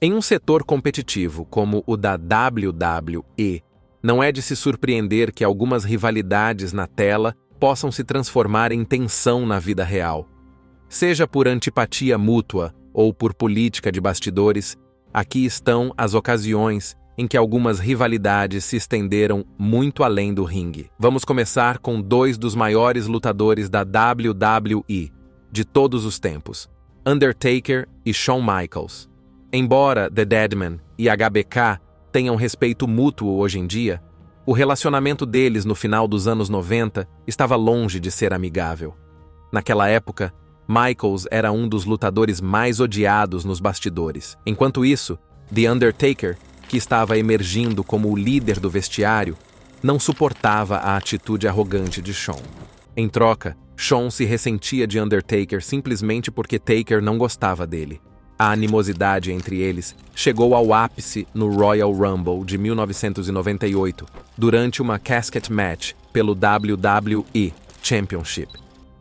Em um setor competitivo como o da WWE, não é de se surpreender que algumas rivalidades na tela possam se transformar em tensão na vida real. Seja por antipatia mútua ou por política de bastidores, aqui estão as ocasiões em que algumas rivalidades se estenderam muito além do ringue. Vamos começar com dois dos maiores lutadores da WWE de todos os tempos, Undertaker e Shawn Michaels. Embora The Deadman e HBK tenham respeito mútuo hoje em dia, o relacionamento deles no final dos anos 90 estava longe de ser amigável. Naquela época, Michaels era um dos lutadores mais odiados nos bastidores. Enquanto isso, The Undertaker, que estava emergindo como o líder do vestiário, não suportava a atitude arrogante de Shawn. Em troca, Shawn se ressentia de Undertaker simplesmente porque Taker não gostava dele. A animosidade entre eles chegou ao ápice no Royal Rumble de 1998, durante uma casket match pelo WWE Championship.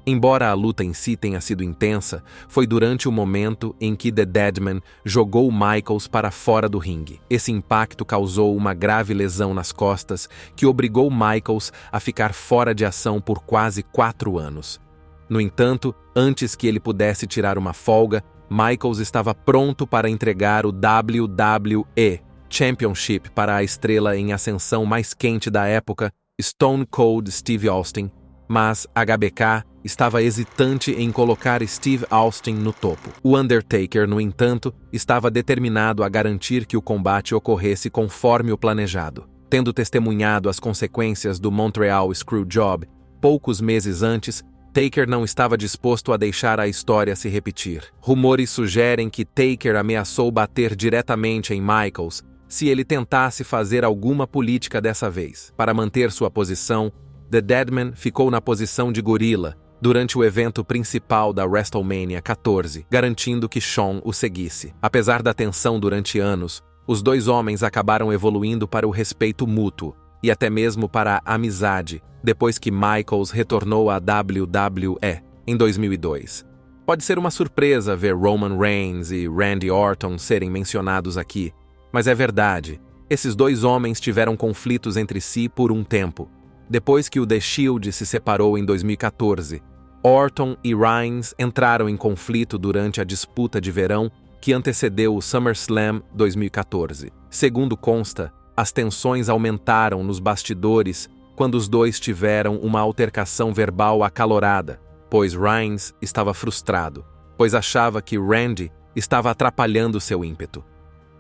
Embora a luta em si tenha sido intensa, foi durante o momento em que The Deadman jogou Michaels para fora do ringue. Esse impacto causou uma grave lesão nas costas que obrigou Michaels a ficar fora de ação por quase 4 anos. No entanto, antes que ele pudesse tirar uma folga, Michaels estava pronto para entregar o WWE Championship para a estrela em ascensão mais quente da época, Stone Cold Steve Austin, mas HBK estava hesitante em colocar Steve Austin no topo. O Undertaker, no entanto, estava determinado a garantir que o combate ocorresse conforme o planejado. Tendo testemunhado as consequências do Montreal Screwjob poucos meses antes, Taker não estava disposto a deixar a história se repetir. Rumores sugerem que Taker ameaçou bater diretamente em Michaels se ele tentasse fazer alguma política dessa vez. Para manter sua posição, The Deadman ficou na posição de gorila durante o evento principal da WrestleMania 14, garantindo que Shawn o seguisse. Apesar da tensão durante anos, os dois homens acabaram evoluindo para o respeito mútuo e até mesmo para a amizade, depois que Michaels retornou à WWE em 2002. Pode ser uma surpresa ver Roman Reigns e Randy Orton serem mencionados aqui, mas é verdade, esses dois homens tiveram conflitos entre si por um tempo. Depois que o The Shield se separou em 2014, Orton e Reigns entraram em conflito durante a disputa de verão que antecedeu o SummerSlam 2014. Segundo consta, as tensões aumentaram nos bastidores quando os dois tiveram uma altercação verbal acalorada, pois Reigns estava frustrado, pois achava que Randy estava atrapalhando seu ímpeto.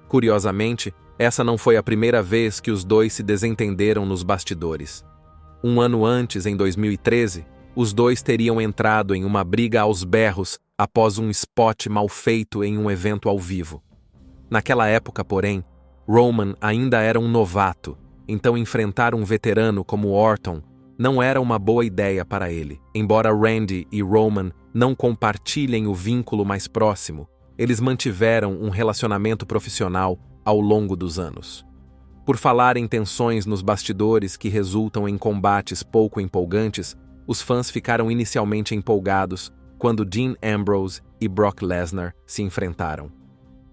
Curiosamente, essa não foi a primeira vez que os dois se desentenderam nos bastidores. Um ano antes, em 2013, os dois teriam entrado em uma briga aos berros após um spot mal feito em um evento ao vivo. Naquela época, porém, Roman ainda era um novato, então enfrentar um veterano como Orton não era uma boa ideia para ele. Embora Randy e Roman não compartilhem o vínculo mais próximo, eles mantiveram um relacionamento profissional ao longo dos anos. Por falar em tensões nos bastidores que resultam em combates pouco empolgantes, os fãs ficaram inicialmente empolgados quando Dean Ambrose e Brock Lesnar se enfrentaram.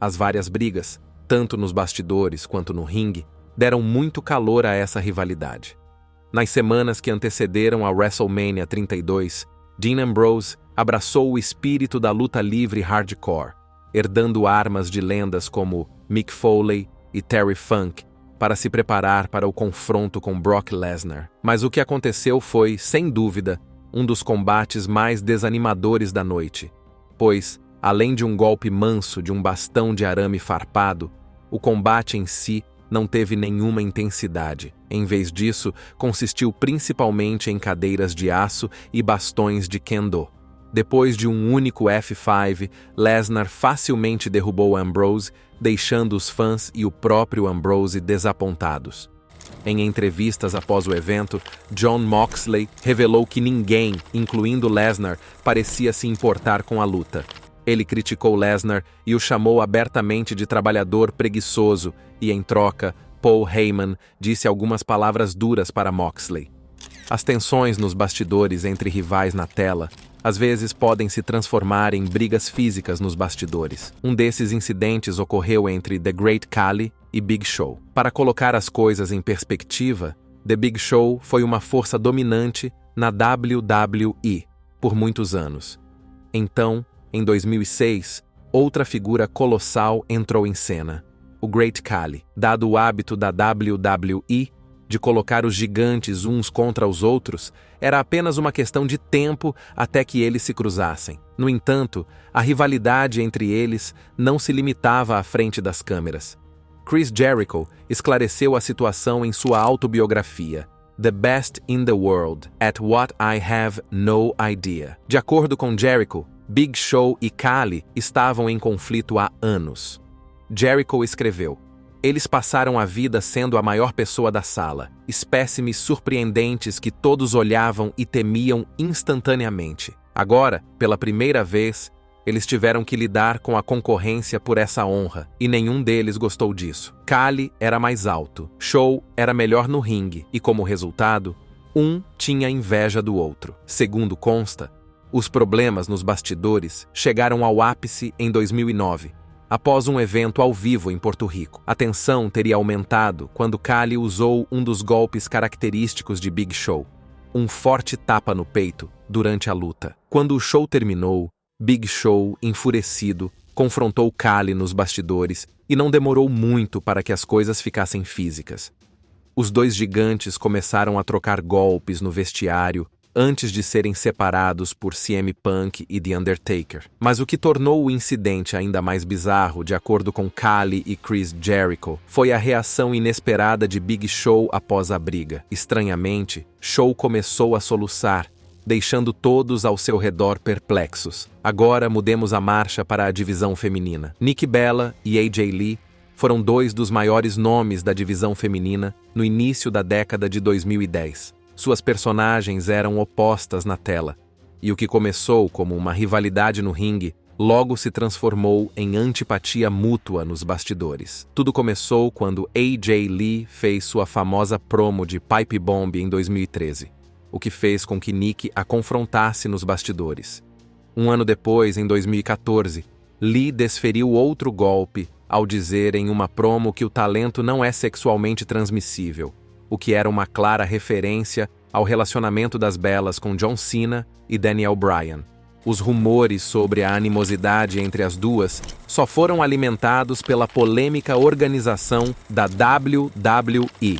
As várias brigas, tanto nos bastidores quanto no ringue, deram muito calor a essa rivalidade. Nas semanas que antecederam a WrestleMania 32, Dean Ambrose abraçou o espírito da luta livre hardcore, herdando armas de lendas como Mick Foley e Terry Funk, para se preparar para o confronto com Brock Lesnar. Mas o que aconteceu foi, sem dúvida, um dos combates mais desanimadores da noite, pois, além de um golpe manso de um bastão de arame farpado, o combate em si não teve nenhuma intensidade. Em vez disso, consistiu principalmente em cadeiras de aço e bastões de kendo. Depois de um único F5, Lesnar facilmente derrubou Ambrose, deixando os fãs e o próprio Ambrose desapontados. Em entrevistas após o evento, Jon Moxley revelou que ninguém, incluindo Lesnar, parecia se importar com a luta. Ele criticou Lesnar e o chamou abertamente de trabalhador preguiçoso e, em troca, Paul Heyman disse algumas palavras duras para Moxley. As tensões nos bastidores entre rivais na tela às vezes podem se transformar em brigas físicas nos bastidores. Um desses incidentes ocorreu entre The Great Khali e Big Show. Para colocar as coisas em perspectiva, The Big Show foi uma força dominante na WWE por muitos anos. Então, em 2006, outra figura colossal entrou em cena, o Great Khali. Dado o hábito da WWE de colocar os gigantes uns contra os outros, era apenas uma questão de tempo até que eles se cruzassem. No entanto, a rivalidade entre eles não se limitava à frente das câmeras. Chris Jericho esclareceu a situação em sua autobiografia, The Best in the World, at What I Have No Idea. De acordo com Jericho, Big Show e Khali estavam em conflito há anos. Jericho escreveu: "Eles passaram a vida sendo a maior pessoa da sala, espécimes surpreendentes que todos olhavam e temiam instantaneamente. Agora, pela primeira vez, eles tiveram que lidar com a concorrência por essa honra, e nenhum deles gostou disso. Khali era mais alto, Show era melhor no ringue, e como resultado, um tinha inveja do outro." Segundo consta, os problemas nos bastidores chegaram ao ápice em 2009, após um evento ao vivo em Porto Rico. A tensão teria aumentado quando Khali usou um dos golpes característicos de Big Show, um forte tapa no peito, durante a luta. Quando o show terminou, Big Show, enfurecido, confrontou Khali nos bastidores e não demorou muito para que as coisas ficassem físicas. Os dois gigantes começaram a trocar golpes no vestiário antes de serem separados por CM Punk e The Undertaker. Mas o que tornou o incidente ainda mais bizarro, de acordo com Khali e Chris Jericho, foi a reação inesperada de Big Show após a briga. Estranhamente, Show começou a soluçar, deixando todos ao seu redor perplexos. Agora mudemos a marcha para a divisão feminina. Nikki Bella e AJ Lee foram dois dos maiores nomes da divisão feminina no início da década de 2010. Suas personagens eram opostas na tela, e o que começou como uma rivalidade no ringue logo se transformou em antipatia mútua nos bastidores. Tudo começou quando AJ Lee fez sua famosa promo de Pipe Bomb em 2013, o que fez com que Nikki a confrontasse nos bastidores. Um ano depois, em 2014, Lee desferiu outro golpe ao dizer em uma promo que o talento não é sexualmente transmissível, o que era uma clara referência ao relacionamento das Bellas com John Cena e Daniel Bryan. Os rumores sobre a animosidade entre as duas só foram alimentados pela polêmica organização da WWE,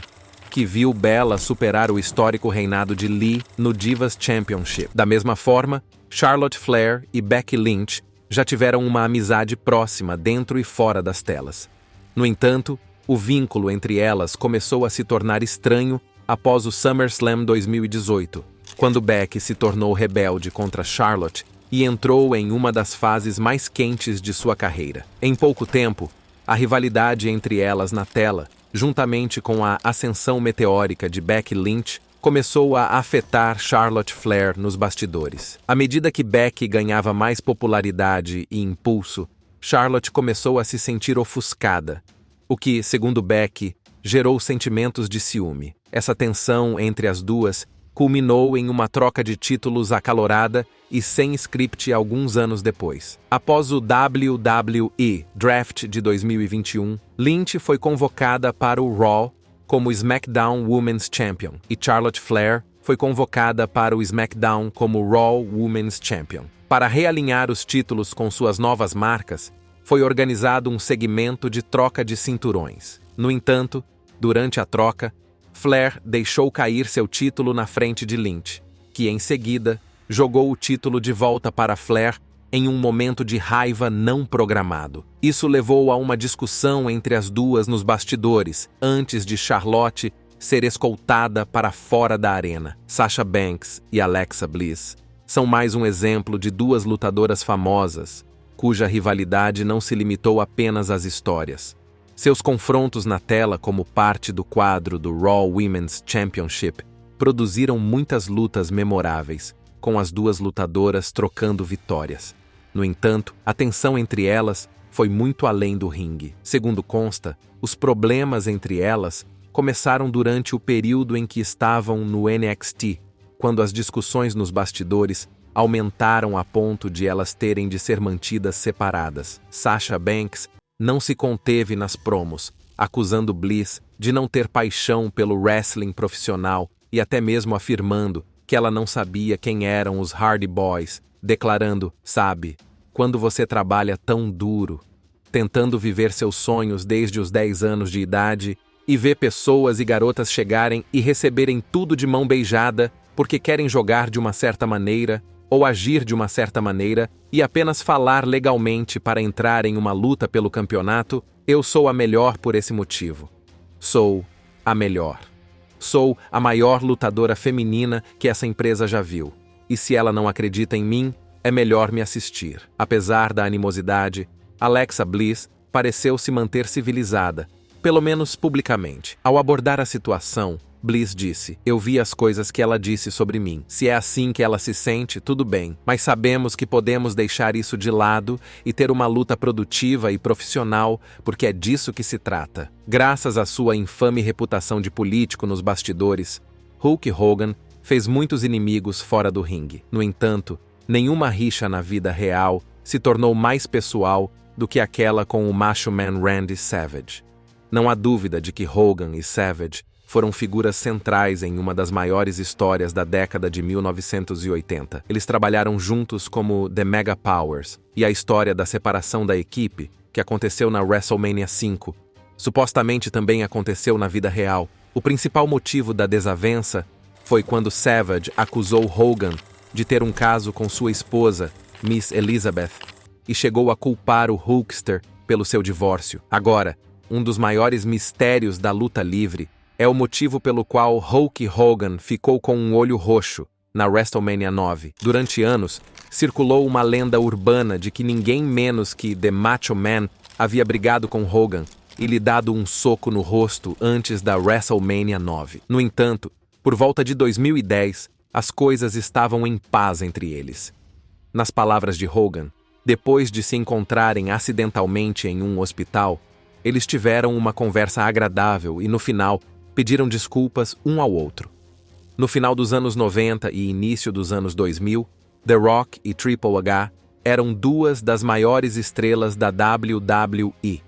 que viu Bella superar o histórico reinado de Lee no Divas Championship. Da mesma forma, Charlotte Flair e Becky Lynch já tiveram uma amizade próxima dentro e fora das telas. No entanto, o vínculo entre elas começou a se tornar estranho após o SummerSlam 2018, quando Becky se tornou rebelde contra Charlotte e entrou em uma das fases mais quentes de sua carreira. Em pouco tempo, a rivalidade entre elas na tela, juntamente com a ascensão meteórica de Becky Lynch, começou a afetar Charlotte Flair nos bastidores. À medida que Becky ganhava mais popularidade e impulso, Charlotte começou a se sentir ofuscada, o que, segundo Becky, gerou sentimentos de ciúme. Essa tensão entre as duas culminou em uma troca de títulos acalorada e sem script alguns anos depois. Após o WWE Draft de 2021, Lynch foi convocada para o Raw como SmackDown Women's Champion e Charlotte Flair foi convocada para o SmackDown como Raw Women's Champion. Para realinhar os títulos com suas novas marcas, foi organizado um segmento de troca de cinturões. No entanto, durante a troca, Flair deixou cair seu título na frente de Lynch, que em seguida jogou o título de volta para Flair em um momento de raiva não programado. Isso levou a uma discussão entre as duas nos bastidores, antes de Charlotte ser escoltada para fora da arena. Sasha Banks e Alexa Bliss são mais um exemplo de duas lutadoras famosas, cuja rivalidade não se limitou apenas às histórias. Seus confrontos na tela como parte do quadro do Raw Women's Championship produziram muitas lutas memoráveis, com as duas lutadoras trocando vitórias. No entanto, a tensão entre elas foi muito além do ringue. Segundo consta, os problemas entre elas começaram durante o período em que estavam no NXT, quando as discussões nos bastidores aumentaram a ponto de elas terem de ser mantidas separadas. Sasha Banks não se conteve nas promos, acusando Bliss de não ter paixão pelo wrestling profissional e até mesmo afirmando que ela não sabia quem eram os Hardy Boys, declarando, sabe, quando você trabalha tão duro, tentando viver seus sonhos desde os 10 anos de idade e vê pessoas e garotas chegarem e receberem tudo de mão beijada porque querem jogar de uma certa maneira ou agir de uma certa maneira e apenas falar legalmente para entrar em uma luta pelo campeonato, eu sou a melhor por esse motivo. Sou a melhor. Sou a maior lutadora feminina que essa empresa já viu. E se ela não acredita em mim, é melhor me assistir. Apesar da animosidade, Alexa Bliss pareceu se manter civilizada, pelo menos publicamente. Ao abordar a situação, Bliss disse, eu vi as coisas que ela disse sobre mim. Se é assim que ela se sente, tudo bem, mas sabemos que podemos deixar isso de lado e ter uma luta produtiva e profissional, porque é disso que se trata. Graças à sua infame reputação de político nos bastidores, Hulk Hogan fez muitos inimigos fora do ringue. No entanto, nenhuma rixa na vida real se tornou mais pessoal do que aquela com o Macho Man Randy Savage. Não há dúvida de que Hogan e Savage foram figuras centrais em uma das maiores histórias da década de 1980. Eles trabalharam juntos como The Mega Powers, e a história da separação da equipe, que aconteceu na WrestleMania 5, supostamente também aconteceu na vida real. O principal motivo da desavença foi quando Savage acusou Hogan de ter um caso com sua esposa, Miss Elizabeth, e chegou a culpar o Hulkster pelo seu divórcio. Agora, um dos maiores mistérios da luta livre é o motivo pelo qual Hulk Hogan ficou com um olho roxo na WrestleMania 9. Durante anos, circulou uma lenda urbana de que ninguém menos que The Macho Man havia brigado com Hogan e lhe dado um soco no rosto antes da WrestleMania 9. No entanto, por volta de 2010, as coisas estavam em paz entre eles. Nas palavras de Hogan, depois de se encontrarem acidentalmente em um hospital, eles tiveram uma conversa agradável e, no final, pediram desculpas um ao outro. No final dos anos 90 e início dos anos 2000, The Rock e Triple H eram duas das maiores estrelas da WWE.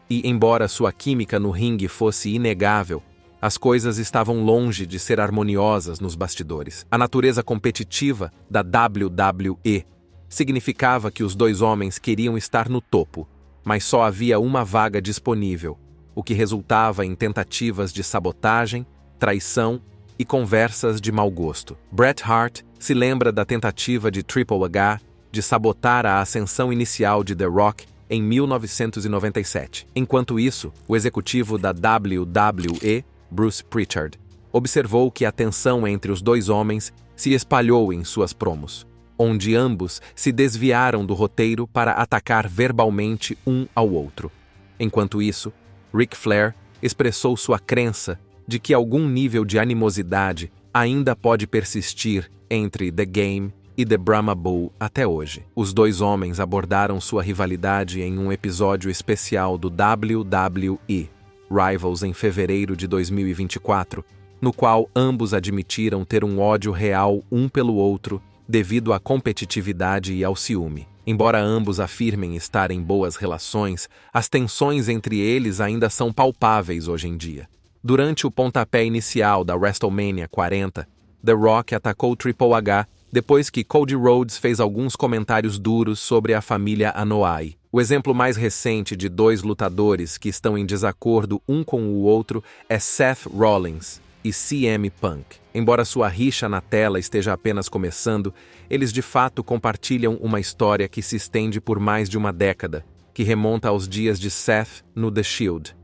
E, embora sua química no ringue fosse inegável, as coisas estavam longe de ser harmoniosas nos bastidores. A natureza competitiva da WWE significava que os dois homens queriam estar no topo, mas só havia uma vaga disponível, o que resultava em tentativas de sabotagem, traição e conversas de mau gosto. Bret Hart se lembra da tentativa de Triple H de sabotar a ascensão inicial de The Rock em 1997. Enquanto isso, o executivo da WWE, Bruce Pritchard, observou que a tensão entre os dois homens se espalhou em suas promos, onde ambos se desviaram do roteiro para atacar verbalmente um ao outro. Enquanto isso, Ric Flair expressou sua crença de que algum nível de animosidade ainda pode persistir entre The Game e The Brahma Bull até hoje. Os dois homens abordaram sua rivalidade em um episódio especial do WWE Rivals em fevereiro de 2024, no qual ambos admitiram ter um ódio real um pelo outro devido à competitividade e ao ciúme. Embora ambos afirmem estar em boas relações, as tensões entre eles ainda são palpáveis hoje em dia. Durante o pontapé inicial da WrestleMania 40, The Rock atacou Triple H depois que Cody Rhodes fez alguns comentários duros sobre a família Anoa'i. O exemplo mais recente de dois lutadores que estão em desacordo um com o outro é Seth Rollins e CM Punk. Embora sua rixa na tela esteja apenas começando, eles de fato compartilham uma história que se estende por mais de uma década, que remonta aos dias de Seth no The Shield.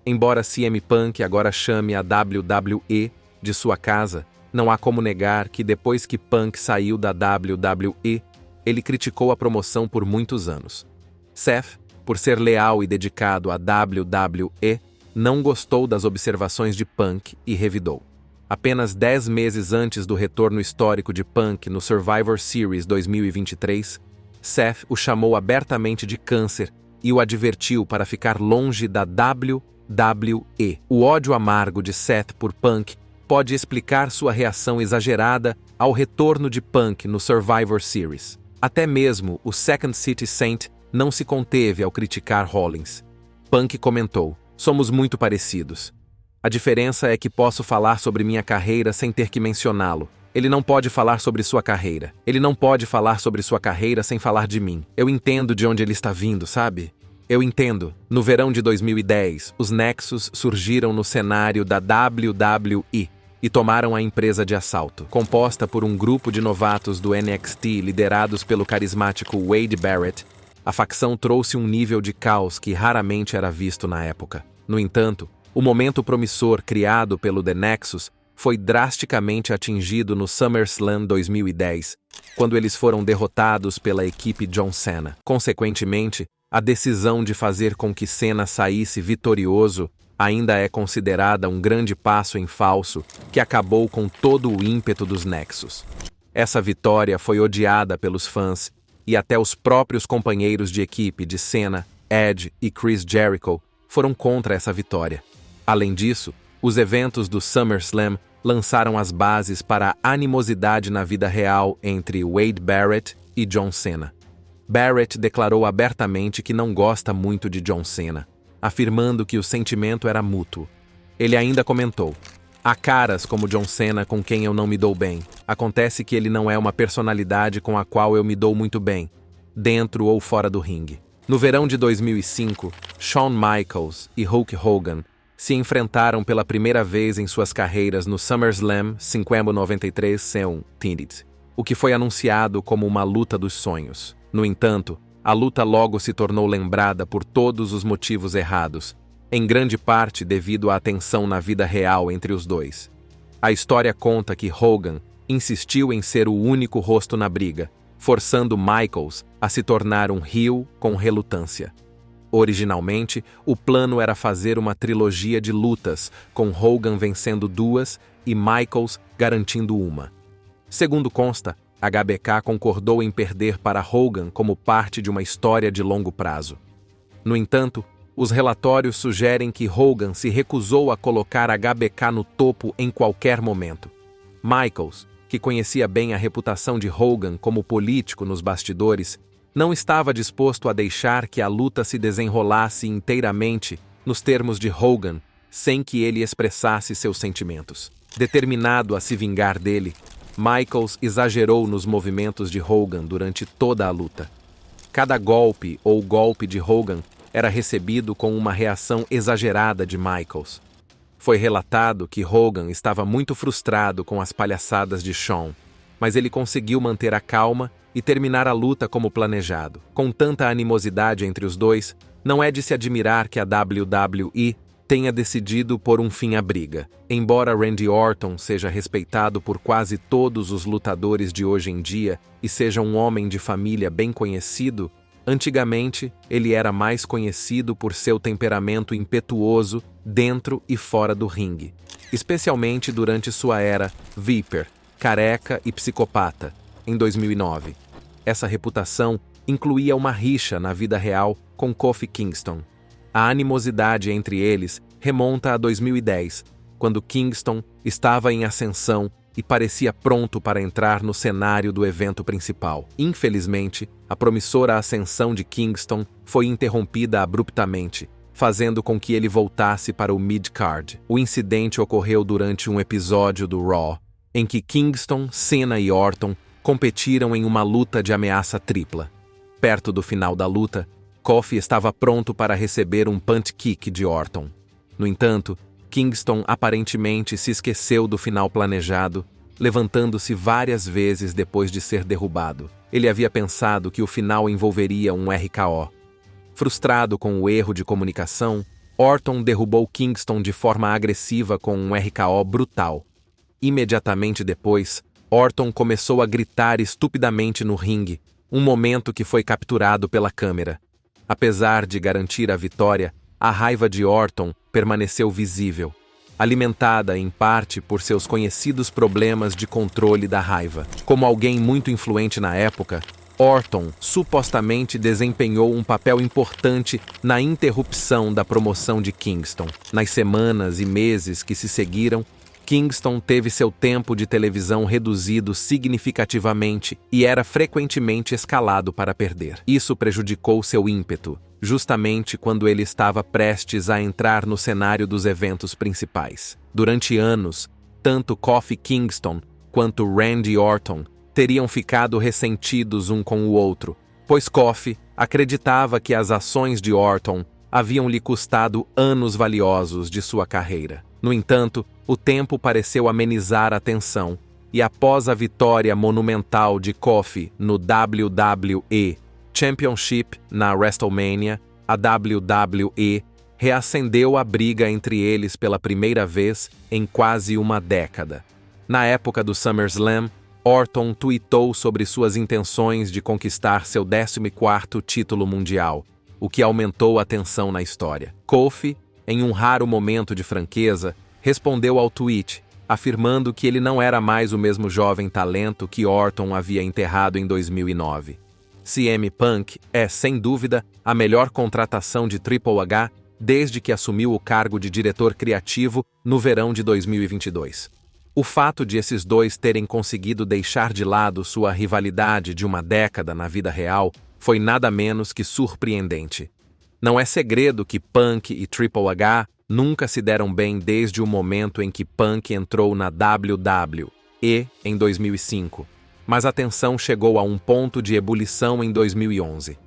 Embora CM Punk agora chame a WWE de sua casa, não há como negar que depois que Punk saiu da WWE, ele criticou a promoção por muitos anos. Seth, por ser leal e dedicado à WWE, não gostou das observações de Punk e revidou. Apenas 10 meses antes do retorno histórico de Punk no Survivor Series 2023, Seth o chamou abertamente de câncer e o advertiu para ficar longe da WWE. O ódio amargo de Seth por Punk pode explicar sua reação exagerada ao retorno de Punk no Survivor Series. Até mesmo o Second City Saint não se conteve ao criticar Rollins. Punk comentou: "Somos muito parecidos. A diferença é que posso falar sobre minha carreira sem ter que mencioná-lo. Ele não pode falar sobre sua carreira. Ele não pode falar sobre sua carreira sem falar de mim. Eu entendo de onde ele está vindo, sabe? Eu entendo." No verão de 2010, os Nexus surgiram no cenário da WWE e tomaram a empresa de assalto. Composta por um grupo de novatos do NXT liderados pelo carismático Wade Barrett, a facção trouxe um nível de caos que raramente era visto na época. No entanto, o momento promissor criado pelo The Nexus foi drasticamente atingido no SummerSlam 2010, quando eles foram derrotados pela equipe John Cena. Consequentemente, a decisão de fazer com que Cena saísse vitorioso ainda é considerada um grande passo em falso que acabou com todo o ímpeto dos Nexus. Essa vitória foi odiada pelos fãs e até os próprios companheiros de equipe de Cena, Edge e Chris Jericho foram contra essa vitória. Além disso, os eventos do SummerSlam lançaram as bases para a animosidade na vida real entre Wade Barrett e John Cena. Barrett declarou abertamente que não gosta muito de John Cena, afirmando que o sentimento era mútuo. Ele ainda comentou: "Há caras como John Cena com quem eu não me dou bem. Acontece que ele não é uma personalidade com a qual eu me dou muito bem, dentro ou fora do ringue." No verão de 2005, Shawn Michaels e Hulk Hogan se enfrentaram pela primeira vez em suas carreiras no SummerSlam 593 Tinted, o que foi anunciado como uma luta dos sonhos. No entanto, a luta logo se tornou lembrada por todos os motivos errados, em grande parte devido à tensão na vida real entre os dois. A história conta que Hogan insistiu em ser o único rosto na briga, forçando Michaels a se tornar um heel com relutância. Originalmente, o plano era fazer uma trilogia de lutas, com Hogan vencendo 2 e Michaels garantindo uma. Segundo consta, HBK concordou em perder para Hogan como parte de uma história de longo prazo. No entanto, os relatórios sugerem que Hogan se recusou a colocar HBK no topo em qualquer momento. Michaels, que conhecia bem a reputação de Hogan como político nos bastidores, não estava disposto a deixar que a luta se desenrolasse inteiramente nos termos de Hogan, sem que ele expressasse seus sentimentos. Determinado a se vingar dele, Michaels exagerou nos movimentos de Hogan durante toda a luta. Cada golpe ou golpe de Hogan era recebido com uma reação exagerada de Michaels. Foi relatado que Hogan estava muito frustrado com as palhaçadas de Shawn, mas ele conseguiu manter a calma e terminar a luta como planejado. Com tanta animosidade entre os dois, não é de se admirar que a WWE tenha decidido por um fim à briga. Embora Randy Orton seja respeitado por quase todos os lutadores de hoje em dia e seja um homem de família bem conhecido, antigamente ele era mais conhecido por seu temperamento impetuoso dentro e fora do ringue, especialmente durante sua era Viper, careca e psicopata, em 2009. Essa reputação incluía uma rixa na vida real com Kofi Kingston. A animosidade entre eles remonta a 2010, quando Kingston estava em ascensão e parecia pronto para entrar no cenário do evento principal. Infelizmente, a promissora ascensão de Kingston foi interrompida abruptamente, fazendo com que ele voltasse para o mid-card. O incidente ocorreu durante um episódio do Raw, em que Kingston, Cena e Orton competiram em uma luta de ameaça tripla. Perto do final da luta, Kofi estava pronto para receber um punch kick de Orton. No entanto, Kingston aparentemente se esqueceu do final planejado, levantando-se várias vezes depois de ser derrubado. Ele havia pensado que o final envolveria um RKO. Frustrado com o erro de comunicação, Orton derrubou Kingston de forma agressiva com um RKO brutal. Imediatamente depois, Orton começou a gritar estupidamente no ringue, um momento que foi capturado pela câmera. Apesar de garantir a vitória, a raiva de Orton permaneceu visível, alimentada em parte por seus conhecidos problemas de controle da raiva. Como alguém muito influente na época, Orton supostamente desempenhou um papel importante na interrupção da promoção de Kingston. Nas semanas e meses que se seguiram, Kingston teve seu tempo de televisão reduzido significativamente e era frequentemente escalado para perder. Isso prejudicou seu ímpeto, justamente quando ele estava prestes a entrar no cenário dos eventos principais. Durante anos, tanto Kofi Kingston quanto Randy Orton teriam ficado ressentidos um com o outro, pois Kofi acreditava que as ações de Orton haviam lhe custado anos valiosos de sua carreira. No entanto, o tempo pareceu amenizar a tensão, e após a vitória monumental de Kofi no WWE Championship na WrestleMania, a WWE reacendeu a briga entre eles pela primeira vez em quase uma década. Na época do SummerSlam, Orton tuitou sobre suas intenções de conquistar seu 14º título mundial, o que aumentou a tensão na história. Kofi, em um raro momento de franqueza, respondeu ao tweet, afirmando que ele não era mais o mesmo jovem talento que Orton havia enterrado em 2009. CM Punk é, sem dúvida, a melhor contratação de Triple H desde que assumiu o cargo de diretor criativo no verão de 2022. O fato de esses dois terem conseguido deixar de lado sua rivalidade de uma década na vida real foi nada menos que surpreendente. Não é segredo que Punk e Triple H nunca se deram bem desde o momento em que Punk entrou na WWE em 2005, mas a tensão chegou a um ponto de ebulição em 2011.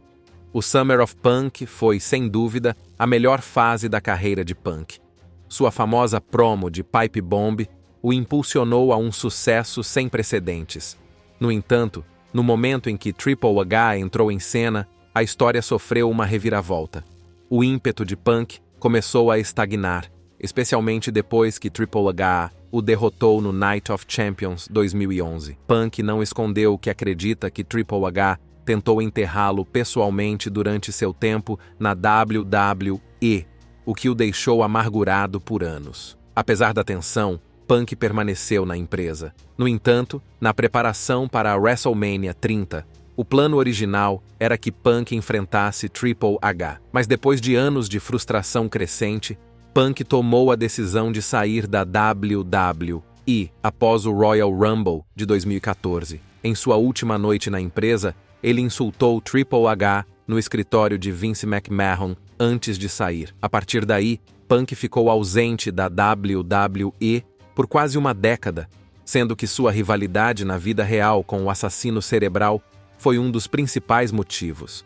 O Summer of Punk foi, sem dúvida, a melhor fase da carreira de Punk. Sua famosa promo de Pipe Bomb o impulsionou a um sucesso sem precedentes. No entanto, no momento em que Triple H entrou em cena, a história sofreu uma reviravolta. O ímpeto de Punk começou a estagnar, especialmente depois que Triple H o derrotou no Night of Champions 2011. Punk não escondeu que acredita que Triple H tentou enterrá-lo pessoalmente durante seu tempo na WWE, o que o deixou amargurado por anos. Apesar da tensão, Punk permaneceu na empresa. No entanto, na preparação para a WrestleMania 30, o plano original era que Punk enfrentasse Triple H. Mas depois de anos de frustração crescente, Punk tomou a decisão de sair da WWE após o Royal Rumble de 2014. Em sua última noite na empresa, ele insultou Triple H no escritório de Vince McMahon antes de sair. A partir daí, Punk ficou ausente da WWE por quase uma década, sendo que sua rivalidade na vida real com o assassino cerebral foi um dos principais motivos.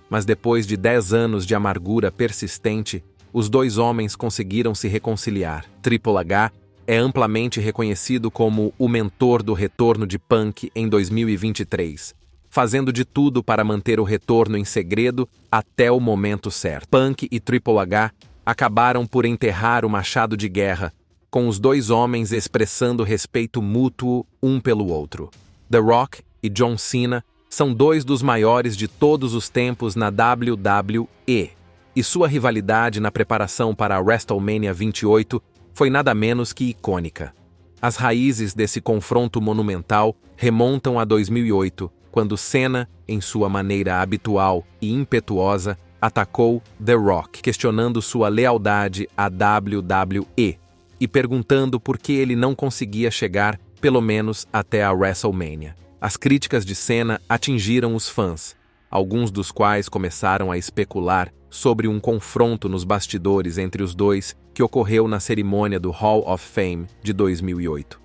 Mas depois de 10 anos de amargura persistente, os dois homens conseguiram se reconciliar. Triple H é amplamente reconhecido como o mentor do retorno de Punk em 2023, fazendo de tudo para manter o retorno em segredo até o momento certo. Punk e Triple H acabaram por enterrar o machado de guerra, com os dois homens expressando respeito mútuo um pelo outro. The Rock e John Cena são dois dos maiores de todos os tempos na WWE, e sua rivalidade na preparação para a WrestleMania 28 foi nada menos que icônica. As raízes desse confronto monumental remontam a 2008, quando Cena, em sua maneira habitual e impetuosa, atacou The Rock, questionando sua lealdade à WWE e perguntando por que ele não conseguia chegar, pelo menos, até a WrestleMania. As críticas de Cena atingiram os fãs, alguns dos quais começaram a especular sobre um confronto nos bastidores entre os dois que ocorreu na cerimônia do Hall of Fame de 2008.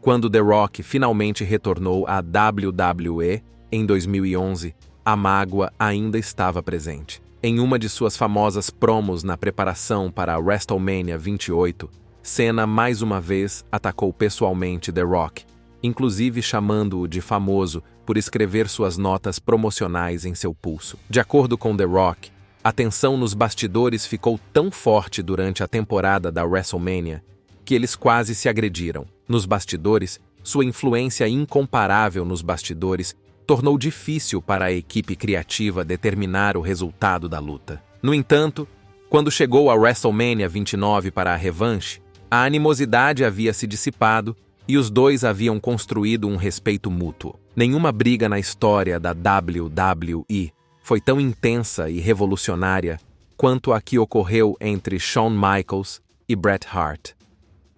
Quando The Rock finalmente retornou à WWE em 2011, a mágoa ainda estava presente. Em uma de suas famosas promos na preparação para a WrestleMania 28, Cena mais uma vez atacou pessoalmente The Rock, inclusive chamando-o de famoso por escrever suas notas promocionais em seu pulso. De acordo com The Rock, a tensão nos bastidores ficou tão forte durante a temporada da WrestleMania que eles quase se agrediram. Nos bastidores, sua influência incomparável nos bastidores tornou difícil para a equipe criativa determinar o resultado da luta. No entanto, quando chegou a WrestleMania 29 para a revanche, a animosidade havia se dissipado e os dois haviam construído um respeito mútuo. Nenhuma briga na história da WWE foi tão intensa e revolucionária quanto a que ocorreu entre Shawn Michaels e Bret Hart.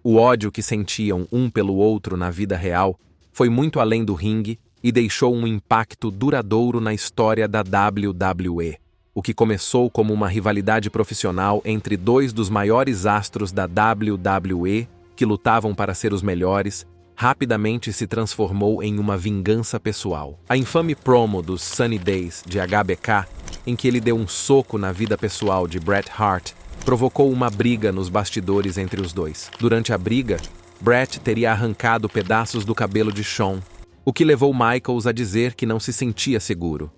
O ódio que sentiam um pelo outro na vida real foi muito além do ringue e deixou um impacto duradouro na história da WWE. O que começou como uma rivalidade profissional entre dois dos maiores astros da WWE, que lutavam para ser os melhores, rapidamente se transformou em uma vingança pessoal. A infame promo dos Sunny Days de HBK, em que ele deu um soco na vida pessoal de Bret Hart, provocou uma briga nos bastidores entre os dois. Durante a briga, Bret teria arrancado pedaços do cabelo de Shawn, o que levou Michaels a dizer que não se sentia seguro.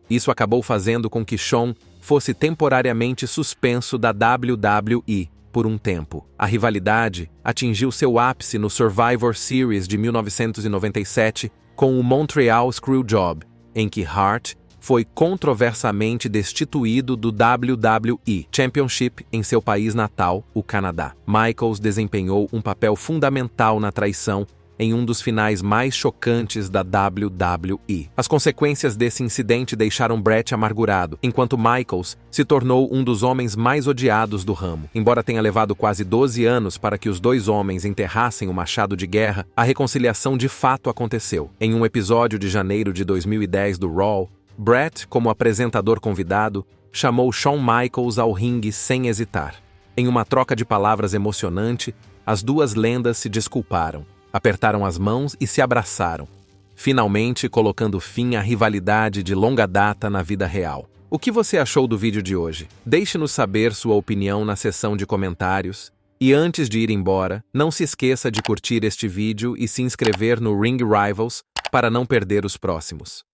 Isso acabou fazendo com que Shawn fosse temporariamente suspenso da WWE por um tempo. A rivalidade atingiu seu ápice no Survivor Series de 1997 com o Montreal Screwjob, em que Hart foi controversamente destituído do WWE Championship em seu país natal, o Canadá. Michaels desempenhou um papel fundamental na traição em um dos finais mais chocantes da WWE. As consequências desse incidente deixaram Bret amargurado, enquanto Michaels se tornou um dos homens mais odiados do ramo. Embora tenha levado quase 12 anos para que os dois homens enterrassem o machado de guerra, a reconciliação de fato aconteceu. Em um episódio de janeiro de 2010 do Raw, Bret, como apresentador convidado, chamou Shawn Michaels ao ringue sem hesitar. Em uma troca de palavras emocionante, as duas lendas se desculparam, apertaram as mãos e se abraçaram, finalmente colocando fim à rivalidade de longa data na vida real. O que você achou do vídeo de hoje? Deixe-nos saber sua opinião na seção de comentários. E antes de ir embora, não se esqueça de curtir este vídeo e se inscrever no Ring Rivals para não perder os próximos.